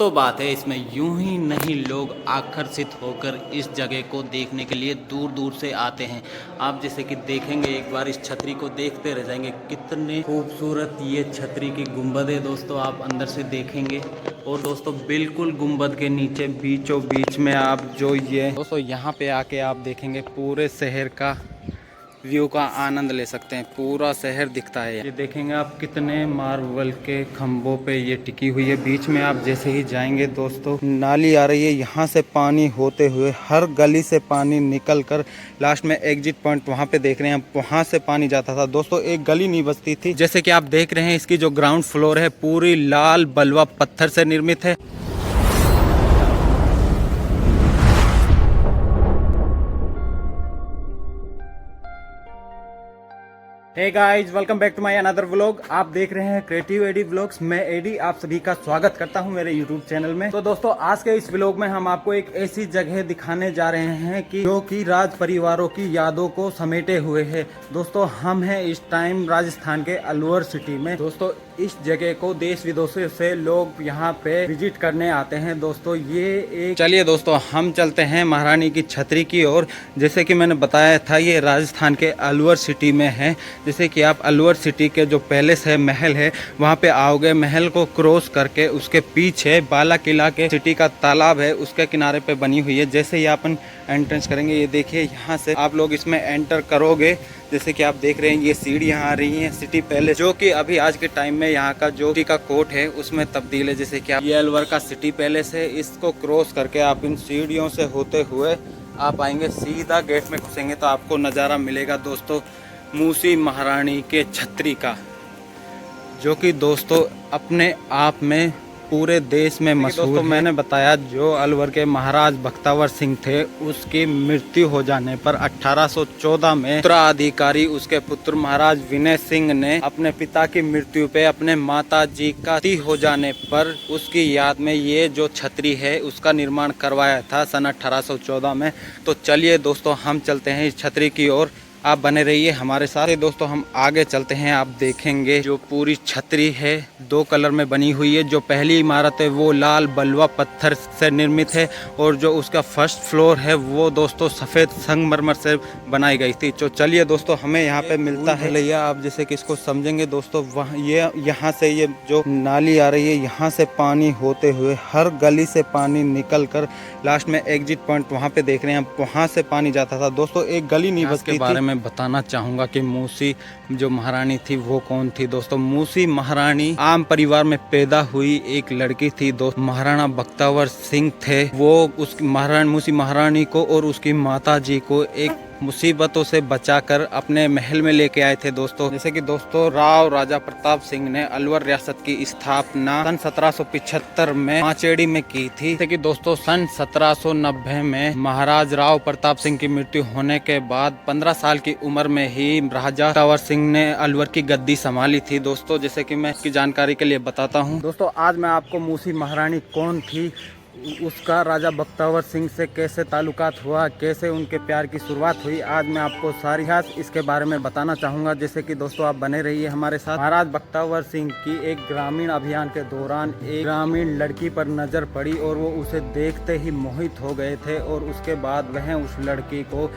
तो बात है इसमें यूं ही नहीं, लोग आकर्षित होकर इस जगह को देखने के लिए दूर दूर से आते हैं। आप जैसे कि देखेंगे, एक बार इस छतरी को देखते रह जाएंगे। कितने खूबसूरत ये छतरी की गुंबद है दोस्तों, आप अंदर से देखेंगे। और दोस्तों बिल्कुल गुंबद के नीचे बीचों बीच में आप जो ये दोस्तों यहाँ पे आके आप देखेंगे पूरे शहर का व्यू का आनंद ले सकते हैं। पूरा शहर दिखता है। ये देखेंगे आप कितने मार्बल के खंभों पे ये टिकी हुई है। बीच में आप जैसे ही जाएंगे दोस्तों, नाली आ रही है, यहाँ से पानी होते हुए हर गली से पानी निकल कर लास्ट में एग्जिट पॉइंट वहाँ पे देख रहे हैं, वहाँ से पानी जाता था दोस्तों। एक गली नहीं बचती थी। जैसे कि आप देख रहे हैं, इसकी जो ग्राउंड फ्लोर है पूरी लाल बलुआ पत्थर से निर्मित है। Hey guys, welcome back to my another vlog. आप देख रहे हैं क्रिएटिव एडी व्लॉग्स। मैं एडी आप सभी का स्वागत करता हूं मेरे यूट्यूब चैनल में। तो दोस्तों आज के इस व्लॉग में हम आपको एक ऐसी जगह दिखाने जा रहे हैं कि जो कि राज परिवारों की यादों को समेटे हुए है। दोस्तों हम हैं इस टाइम राजस्थान के अलवर सिटी में। दोस्तों इस जगह को देश विदेशों से लोग यहाँ पे विजिट करने आते हैं। दोस्तों ये एक चलिए दोस्तों हम चलते हैं महारानी की छतरी की ओर। जैसे कि मैंने बताया था, ये राजस्थान के अलवर सिटी में है। जैसे कि आप अलवर सिटी के जो पैलेस है, महल है, वहाँ पे आओगे। महल को क्रॉस करके उसके पीछे बाला किला के सिटी का तालाब है, उसके किनारे पे बनी हुई है। जैसे ही अपन एंट्रेंस करेंगे, ये देखिए यहाँ से आप लोग इसमें एंटर करोगे। जैसे कि आप देख रहे हैं ये सीढ़ियाँ आ रही हैं सिटी पैलेस, जो कि अभी आज के टाइम में यहाँ का जो सिटी का कोर्ट है उसमें तब्दील है। जैसे कि ये अलवर का सिटी पैलेस है, इसको क्रॉस करके आप इन सीढ़ियों से होते हुए आप आएंगे, सीधा गेट में घुसेंगे तो आपको नज़ारा मिलेगा दोस्तों मूसी महारानी के छतरी का, जो कि दोस्तों अपने आप में पूरे देश में मशहूर है। मैंने बताया जो अलवर के महाराज बख्तावर सिंह थे, उसकी मृत्यु हो जाने पर 1814 में उत्तराधिकारी उसके पुत्र महाराज विनय सिंह ने अपने पिता की मृत्यु पे अपने माता जी का हो जाने पर उसकी याद में ये जो छतरी है उसका निर्माण करवाया था सन 1814 में। तो चलिए दोस्तों हम चलते हैं इस छतरी की ओर। आप बने रहिए हमारे साथ। दोस्तों हम आगे चलते हैं। आप देखेंगे जो पूरी छतरी है 2 कलर में बनी हुई है। जो पहली इमारत है वो लाल बलुआ पत्थर से निर्मित है, और जो उसका फर्स्ट फ्लोर है वो दोस्तों सफ़ेद संगमरमर से बनाई गई थी। तो चलिए दोस्तों हमें यहाँ पे मिलता है भैया। आप जैसे कि इसको समझेंगे दोस्तों, वहाँ ये यहाँ से ये जो नाली आ रही है, यहाँ से पानी होते हुए हर गली से पानी निकल कर लास्ट में एग्जिट पॉइंट वहाँ पे देख रहे हैं, वहाँ से पानी जाता था दोस्तों। एक गली नहीं बचती थी। मैं बताना चाहूँगा कि मूसी जो महारानी थी वो कौन थी दोस्तों। मूसी महारानी आम परिवार में पैदा हुई एक लड़की थी दोस्त। महाराणा बख्तावर सिंह थे, वो उस मूसी महारानी को और उसकी माता जी को एक मुसीबतों से बचाकर अपने महल में लेके आए थे दोस्तों। जैसे कि दोस्तों राव राजा प्रताप सिंह ने अलवर रियासत की स्थापना सन 1775 में माचेड़ी में की थी। जैसे कि दोस्तों सन 1790 में महाराज राव प्रताप सिंह की मृत्यु होने के बाद 15 साल की उम्र में ही राजा बख्तावर सिंह ने अलवर की गद्दी संभाली थी दोस्तों। जैसे कि मैं इसकी जानकारी के लिए बताता हूँ दोस्तों, आज मैं आपको मूसी महारानी कौन थी, उसका राजा बख्तावर सिंह से कैसे ताल्लुकात हुआ, कैसे उनके प्यार की शुरुआत हुई, आज मैं आपको सारी इतिहास इसके बारे में बताना चाहूँगा। जैसे कि दोस्तों आप बने रहिए हमारे साथ। महाराज बख्तावर सिंह की एक ग्रामीण अभियान के दौरान एक ग्रामीण लड़की पर नज़र पड़ी और वो उसे देखते ही मोहित हो गए थे, और उसके बाद वह उस लड़की को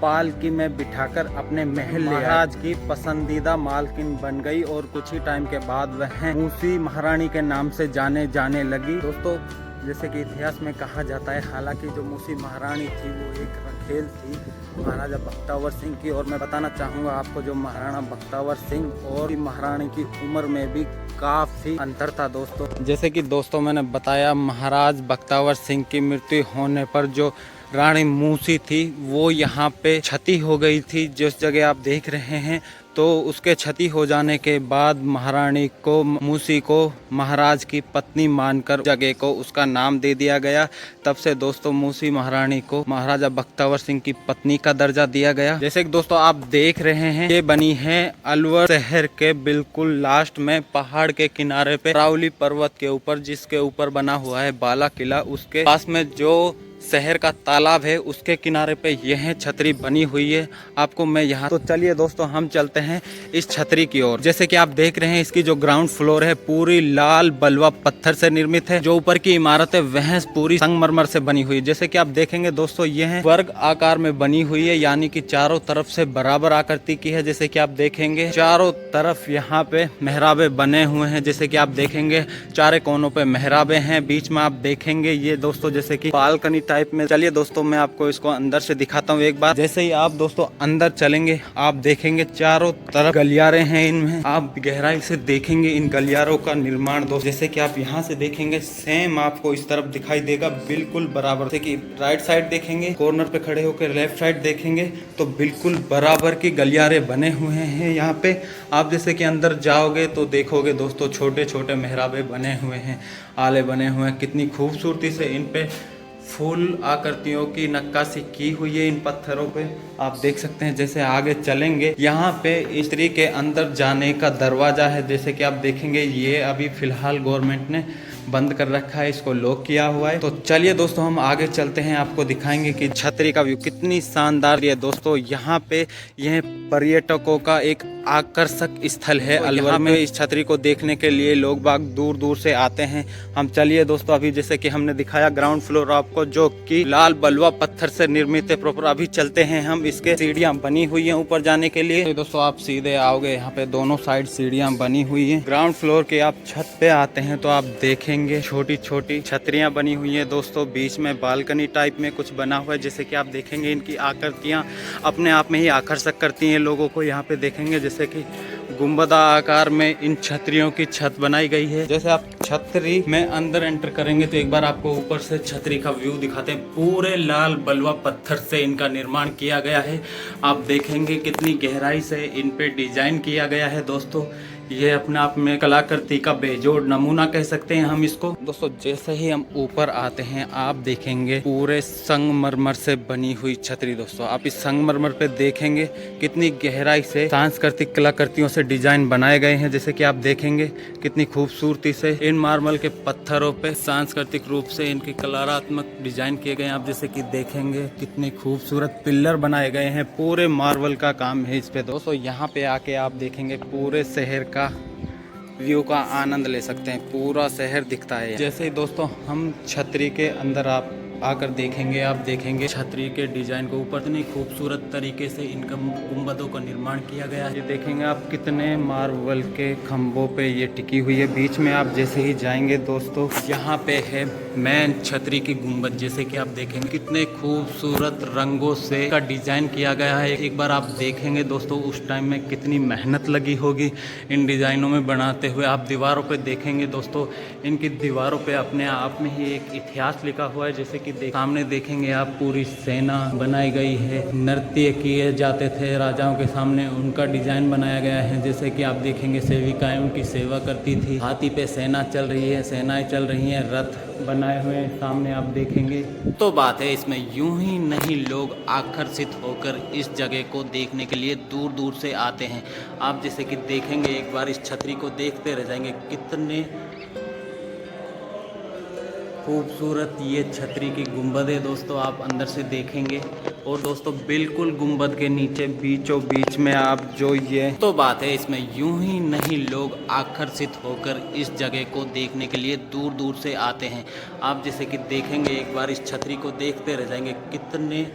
पालकी में बिठाकर अपने महल ले महाराज की पसंदीदा मालकिन बन गई, और कुछ ही टाइम के बाद वह मूसी महारानी के नाम से जाने लगी दोस्तों। जैसे कि इतिहास में कहा जाता है, हालांकि जो मूसी महारानी थी वो एक रखेल थी महाराजा बख्तावर सिंह की। और मैं बताना चाहूँगा आपको, जो महाराणा बख्तावर सिंह और महारानी की उम्र में भी काफ़ी अंतर था दोस्तों। जैसे कि दोस्तों मैंने बताया, महाराज बख्तावर सिंह की मृत्यु होने पर जो रानी मूसी थी वो यहाँ पे क्षति हो गई थी। जिस जगह आप देख रहे हैं, तो उसके क्षति हो जाने के बाद महारानी को मूसी को महाराज की पत्नी मानकर जगह को उसका नाम दे दिया गया। तब से दोस्तों मूसी महारानी को महाराजा बख्तावर सिंह की पत्नी का दर्जा दिया गया। जैसे कि दोस्तों आप देख रहे हैं, ये बनी है अलवर शहर के बिल्कुल लास्ट में पहाड़ के किनारे पे, रावली पर्वत के ऊपर, जिसके ऊपर बना हुआ है बाला किला। उसके पास में जो शहर का तालाब है उसके किनारे पे यह छतरी बनी हुई है। आपको मैं यहाँ तो चलिए दोस्तों हम चलते हैं इस छतरी की ओर। जैसे कि आप देख रहे हैं इसकी जो ग्राउंड फ्लोर है पूरी लाल बलुआ पत्थर से निर्मित है। जो ऊपर की इमारत है वह पूरी संगमरमर से बनी हुई है। जैसे कि आप देखेंगे दोस्तों यह वर्ग आकार में बनी हुई है, यानी कि चारों तरफ से बराबर आकृति की है। जैसे कि आप देखेंगे चारों तरफ यहाँ पे मेहराबे बने हुए हैं। जैसे कि आप देखेंगे चारे कोनों पे मेहराबे हैं, बीच में आप देखेंगे ये दोस्तों जैसे कि बालकनी टाइप में। चलिए दोस्तों मैं आपको इसको अंदर से दिखाता हूँ एक बार। जैसे ही आप दोस्तों अंदर चलेंगे आप देखेंगे चारों तरफ गलियारे हैं, इनमें आप गहराई से देखेंगे इन गलियारों का निर्माण दोस्तों। जैसे कि आप यहाँ से देखेंगे सेम आपको इस तरफ दिखाई देगा बिल्कुल बराबर। जैसे कि राइट साइड देखेंगे, कॉर्नर पे खड़े होकर लेफ्ट साइड देखेंगे तो बिल्कुल बराबर की गलियारे बने हुए हैं यहाँ पे। आप जैसे कि अंदर जाओगे तो देखोगे दोस्तों छोटे छोटे मेहराबे बने हुए हैं, आले बने हुए हैं। कितनी खूबसूरती से इन पे फूल आकृतियों की नक्काशी की हुई है इन पत्थरों पे, आप देख सकते हैं। जैसे आगे चलेंगे यहाँ पे इस तरीके के अंदर जाने का दरवाजा है। जैसे कि आप देखेंगे ये अभी फिलहाल गवर्नमेंट ने बंद कर रखा है, इसको लॉक किया हुआ है। तो चलिए दोस्तों हम आगे चलते हैं, आपको दिखाएंगे कि छतरी का व्यू कितनी शानदार है दोस्तों। यहाँ पे यह पर्यटकों का एक आकर्षक स्थल है। अलवर में इस छतरी को देखने के लिए लोग बाग दूर दूर से आते हैं। हम चलिए दोस्तों अभी जैसे कि हमने दिखाया ग्राउंड फ्लोर आपको जो कि लाल बलुआ पत्थर से निर्मित है प्रॉपर। अभी चलते हैं हम, इसके सीढ़ियां बनी हुई हैं ऊपर जाने के लिए। तो दोस्तों आप सीधे आओगे, यहाँ पे दोनों साइड सीढ़ियां बनी हुई हैं। ग्राउंड फ्लोर के आप छत पे आते हैं तो आप देखेंगे छोटी छोटी छतरियां बनी हुई हैं दोस्तों। बीच में बालकनी टाइप में कुछ बना हुआ है। जैसे कि आप देखेंगे इनकी आकृतियां अपने आप में ही आकर्षक करती हैं लोगों को। यहाँ पे देखेंगे जैसे कि गुंबदा आकार में इन छतरियों की छत बनाई गई है। जैसे आप छतरी में अंदर एंटर करेंगे तो एक बार आपको ऊपर से छतरी का व्यू दिखाते हैं। पूरे लाल बलुआ पत्थर से इनका निर्माण किया गया है। आप देखेंगे कितनी गहराई से इन पे डिजाइन किया गया है दोस्तों। ये अपने आप में कलाकृति का बेजोड़ नमूना कह सकते हैं हम इसको दोस्तों। जैसे ही हम ऊपर आते हैं आप देखेंगे पूरे संगमरमर से बनी हुई छतरी दोस्तों। आप इस संगमरमर पे देखेंगे कितनी गहराई से सांस्कृतिक कलाकृतियों से डिजाइन बनाए गए हैं। जैसे कि आप देखेंगे कितनी खूबसूरती से इन मार्बल के पत्थरों पे सांस्कृतिक रूप से इनके कलात्मक डिजाइन किए गए हैं। आप जैसे कि देखेंगे कितनी खूबसूरत पिलर बनाए गए हैं, पूरे मार्बल का काम है इस पे दोस्तों। यहाँ पे आके आप देखेंगे पूरे शहर का व्यू का आनंद ले सकते हैं, पूरा शहर दिखता है। जैसे ही दोस्तों हम छतरी के अंदर आप आकर देखेंगे, आप देखेंगे छतरी के डिजाइन को ऊपर इतनी खूबसूरत तरीके से इनका गुंबदों का निर्माण किया गया है। ये देखेंगे आप कितने मार्बल के खंभों पे ये टिकी हुई है। बीच में आप जैसे ही जाएंगे दोस्तों यहाँ पे है मेन छतरी की गुंबद। जैसे कि आप देखेंगे कितने खूबसूरत रंगों से का डिजाइन किया गया है। एक बार आप देखेंगे दोस्तों उस टाइम में कितनी मेहनत लगी होगी इन डिजाइनों में बनाते हुए। आप दीवारों पे देखेंगे दोस्तों, इनकी दीवारों पे अपने आप में ही एक इतिहास लिखा हुआ है। जैसे कि सामने देखेंगे आप पूरी सेना बनाई गई है, नृत्य किए जाते थे राजाओं के सामने, उनका डिजाइन बनाया गया है। जैसे कि आप देखेंगे सेविकाएं उनकी सेवा करती थी। हाथी पे सेना चल रही है, सेनाएं चल रही हैं, रथ बनाए हुए हैं सामने आप देखेंगे। तो बात है इसमें यूं ही नहीं, लोग आकर्षित होकर इस जगह को देखने के लिए दूर दूर से आते हैं। आप जैसे कि देखेंगे एक बार इस छतरी को देखते रह जाएंगे, कितने खूबसूरत ये छतरी की गुंबद है दोस्तों। आप अंदर से देखेंगे और दोस्तों बिल्कुल गुंबद के नीचे बीचों बीच में आप जो ये तो बात है इसमें यूं ही नहीं, लोग आकर्षित होकर इस जगह को देखने के लिए दूर दूर से आते हैं। आप जैसे कि देखेंगे एक बार इस छतरी को देखते रह जाएंगे, कितने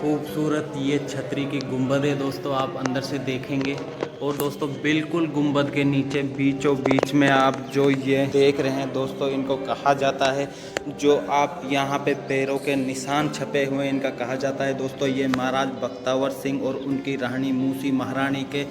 खूबसूरत ये छतरी की गुंबद है दोस्तों। आप अंदर से देखेंगे और दोस्तों बिल्कुल गुंबद के नीचे बीचों बीच में आप जो ये देख रहे हैं दोस्तों, इनको कहा जाता है, जो आप यहाँ पे पैरों के निशान छपे हुए हैं इनका कहा जाता है दोस्तों। ये महाराज बख्तावर सिंह और उनकी रानी मूसी महारानी के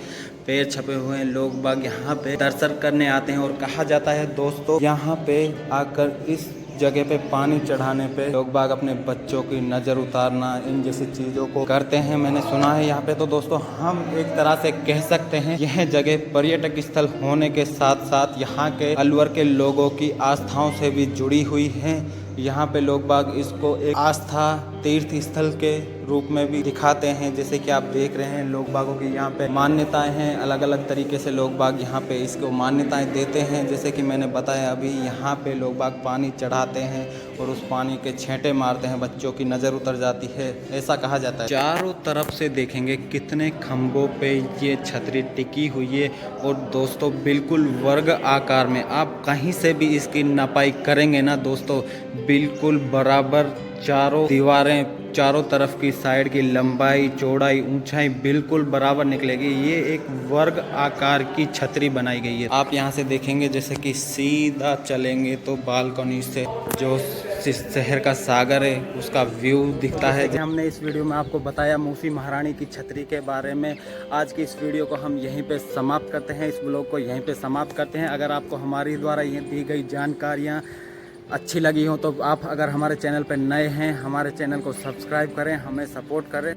पैर छपे हुए हैं। लोग बाग यहाँ पे दर्शन करने आते हैं और कहा जाता है दोस्तों यहाँ पे आकर इस जगह पे पानी चढ़ाने पे लोग बाग अपने बच्चों की नज़र उतारना इन जैसी चीज़ों को करते हैं, मैंने सुना है यहाँ पे। तो दोस्तों हम एक तरह से कह सकते हैं यह जगह पर्यटक स्थल होने के साथ साथ यहाँ के अलवर के लोगों की आस्थाओं से भी जुड़ी हुई है। यहाँ पे लोग बाग इसको एक आस्था तीर्थ स्थल के रूप में भी दिखाते हैं। जैसे कि आप देख रहे हैं लोग बागों की यहाँ पे मान्यताएं हैं, अलग अलग तरीके से लोग बाग यहाँ पे इसको मान्यताएं देते हैं। जैसे कि मैंने बताया अभी, यहाँ पे लोग बाग पानी चढ़ाते हैं और उस पानी के छेंटे मारते हैं, बच्चों की नज़र उतर जाती है, ऐसा कहा जाता है। चारों तरफ से देखेंगे कितने खम्भों पे ये छतरी टिकी हुई है और दोस्तों बिल्कुल वर्ग आकार में, आप कहीं से भी इसकी नपाई करेंगे ना दोस्तों, बिल्कुल बराबर चारों दीवारें, चारों तरफ की साइड की लंबाई चौड़ाई ऊंचाई बिल्कुल बराबर निकलेगी। ये एक वर्ग आकार की छतरी बनाई गई है। आप यहाँ से देखेंगे जैसे कि सीधा चलेंगे तो बालकनी से जो शहर का सागर है उसका व्यू दिखता है। हमने इस वीडियो में आपको बताया मूसी महारानी की छतरी के बारे में। आज की इस वीडियो को हम यहीं पे समाप्त करते हैं, इस ब्लॉग को यहीं पे समाप्त करते हैं। अगर आपको हमारी द्वारा ये दी गई जानकारियाँ अच्छी लगी हो तो आप अगर हमारे चैनल पर नए हैं, हमारे चैनल को सब्सक्राइब करें, हमें सपोर्ट करें।